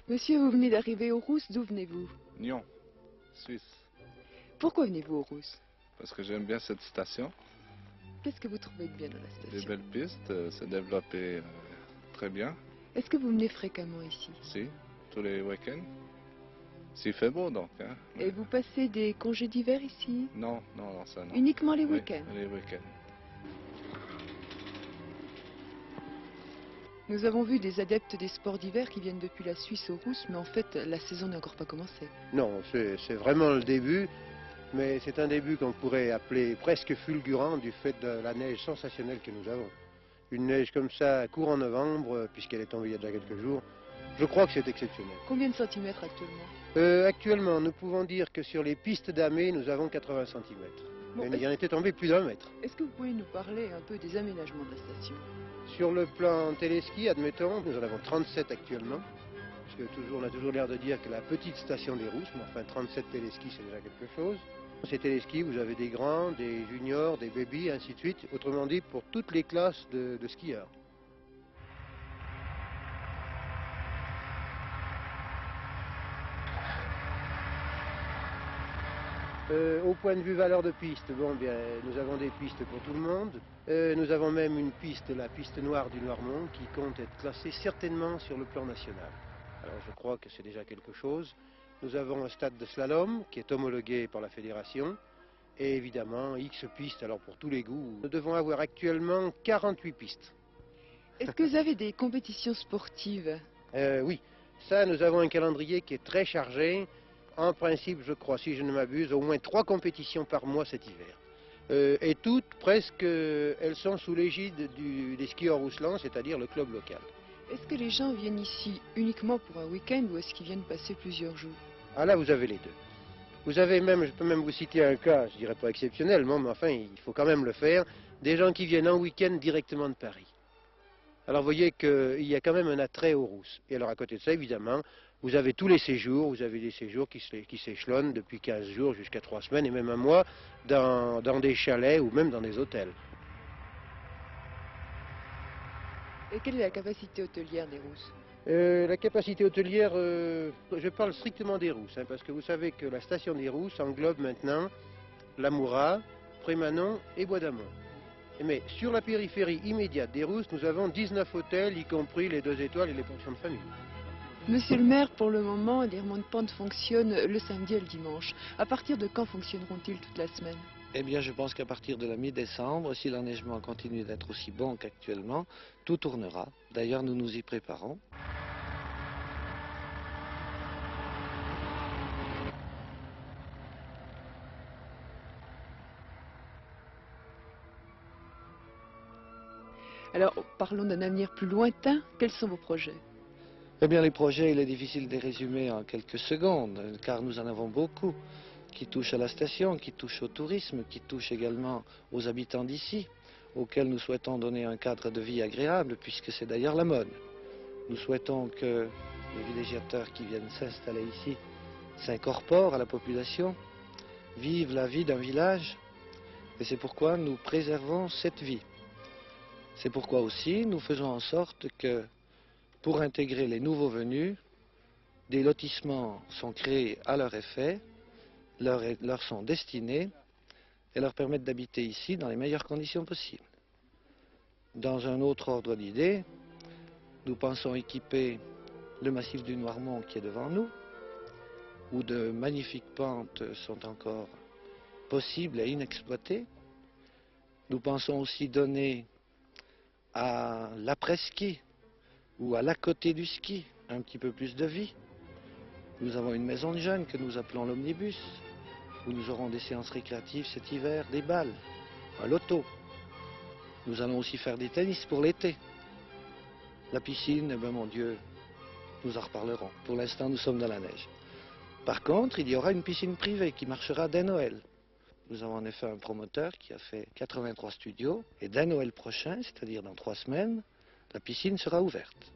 Monsieur, vous venez d'arriver aux Rousses, d'où venez-vous? Nyon, Suisse. Pourquoi venez-vous aux Rousses? Parce que j'aime bien cette station. Qu'est-ce que vous trouvez de bien dans la Des station? belles pistes, c'est développé très bien. Est-ce que vous venez fréquemment ici? Si, tous les week-ends. S'il fait beau donc. Hein. Et vous passez des congés d'hiver ici? Non, non, non, ça non. Uniquement les Oui, week-ends? les week-ends. Nous avons vu des adeptes des sports d'hiver qui viennent depuis la Suisse aux Rousses, mais en fait, la saison n'est encore pas commencée. Non, c'est vraiment le début, mais c'est un début qu'on pourrait appeler presque fulgurant du fait de la neige sensationnelle que nous avons. Une neige comme ça, courant novembre, puisqu'elle est tombée il y a déjà quelques jours, je crois que c'est exceptionnel. Combien de centimètres actuellement? Actuellement, nous pouvons dire que sur les pistes damées, nous avons 80 cm. Bon, Mais il en était tombé plus d'1 mètre. Est-ce que vous pouvez nous parler un peu des aménagements de la station? Sur le plan téléski, admettons, nous en avons 37 actuellement. Parce que on a toujours l'air de dire que la petite station des Rousses, mais enfin 37 téléskis, c'est déjà quelque chose. Ces téléskis, vous avez des grands, des juniors, des babies, ainsi de suite. Autrement dit, pour toutes les classes de skieurs. Au point de vue valeur de piste, bon, bien, nous avons des pistes pour tout le monde. Nous avons même une piste, la piste noire du Noirmont, qui compte être classée certainement sur le plan national. Alors je crois que c'est déjà quelque chose. Nous avons un stade de slalom qui est homologué par la fédération. Et évidemment, X pistes, alors pour tous les goûts. Nous devons avoir actuellement 48 pistes. Est-ce que vous avez des compétitions sportives? Oui, ça, nous avons un calendrier qui est très chargé. En principe, je crois, si je ne m'abuse, au moins 3 compétitions par mois cet hiver. Et toutes, presque, elles sont sous l'égide des skieurs rousselans, c'est-à-dire le club local. Est-ce que les gens viennent ici uniquement pour un week-end ou est-ce qu'ils viennent passer plusieurs jours? Ah là, vous avez les deux. Vous avez même, je peux même vous citer un cas, je dirais pas exceptionnellement, mais enfin, il faut quand même le faire, des gens qui viennent en week-end directement de Paris. Alors vous voyez qu'il y a quand même un attrait aux Rousses. Et alors à côté de ça, évidemment, vous avez tous les séjours, vous avez des séjours qui s'échelonnent depuis 15 jours jusqu'à 3 semaines et même un mois dans des chalets ou même dans des hôtels. Et quelle est la capacité hôtelière des Rousses? La capacité hôtelière, je parle strictement des Rousses, hein, parce que vous savez que la station des Rousses englobe maintenant Lamoura, Prémanon et Bois d'Amont. Mais sur la périphérie immédiate des Rousses, nous avons 19 hôtels, y compris les 2 étoiles et les pensions de famille. Monsieur le maire, pour le moment, les remontes de pente fonctionnent le samedi et le dimanche. À partir de quand fonctionneront-ils toute la semaine? Eh bien, je pense qu'à partir de la mi-décembre, si l'enneigement continue d'être aussi bon qu'actuellement, tout tournera. D'ailleurs, nous nous y préparons. Alors, parlons d'un avenir plus lointain. Quels sont vos projets? Eh bien, les projets, il est difficile de les résumer en quelques secondes, car nous en avons beaucoup qui touchent à la station, qui touchent au tourisme, qui touchent également aux habitants d'ici, auxquels nous souhaitons donner un cadre de vie agréable, puisque c'est d'ailleurs la mode. Nous souhaitons que les villégiateurs qui viennent s'installer ici s'incorporent à la population, vivent la vie d'un village, et c'est pourquoi nous préservons cette vie. C'est pourquoi aussi nous faisons en sorte que, pour intégrer les nouveaux venus, des lotissements sont créés à leur effet, leur sont destinés et leur permettent d'habiter ici dans les meilleures conditions possibles. Dans un autre ordre d'idées, nous pensons équiper le massif du Noirmont qui est devant nous, où de magnifiques pentes sont encore possibles et inexploitées. Nous pensons aussi donner à l'après-ski ou à l'à côté du ski un petit peu plus de vie. Nous avons une maison de jeunes que nous appelons l'Omnibus, où nous aurons des séances récréatives cet hiver, des balles, un loto. Nous allons aussi faire des tennis pour l'été. La piscine, eh bien mon Dieu, nous en reparlerons. Pour l'instant, nous sommes dans la neige. Par contre, il y aura une piscine privée qui marchera dès Noël. Nous avons en effet un promoteur qui a fait 83 studios, et dès Noël prochain, c'est-à-dire dans 3 semaines, la piscine sera ouverte.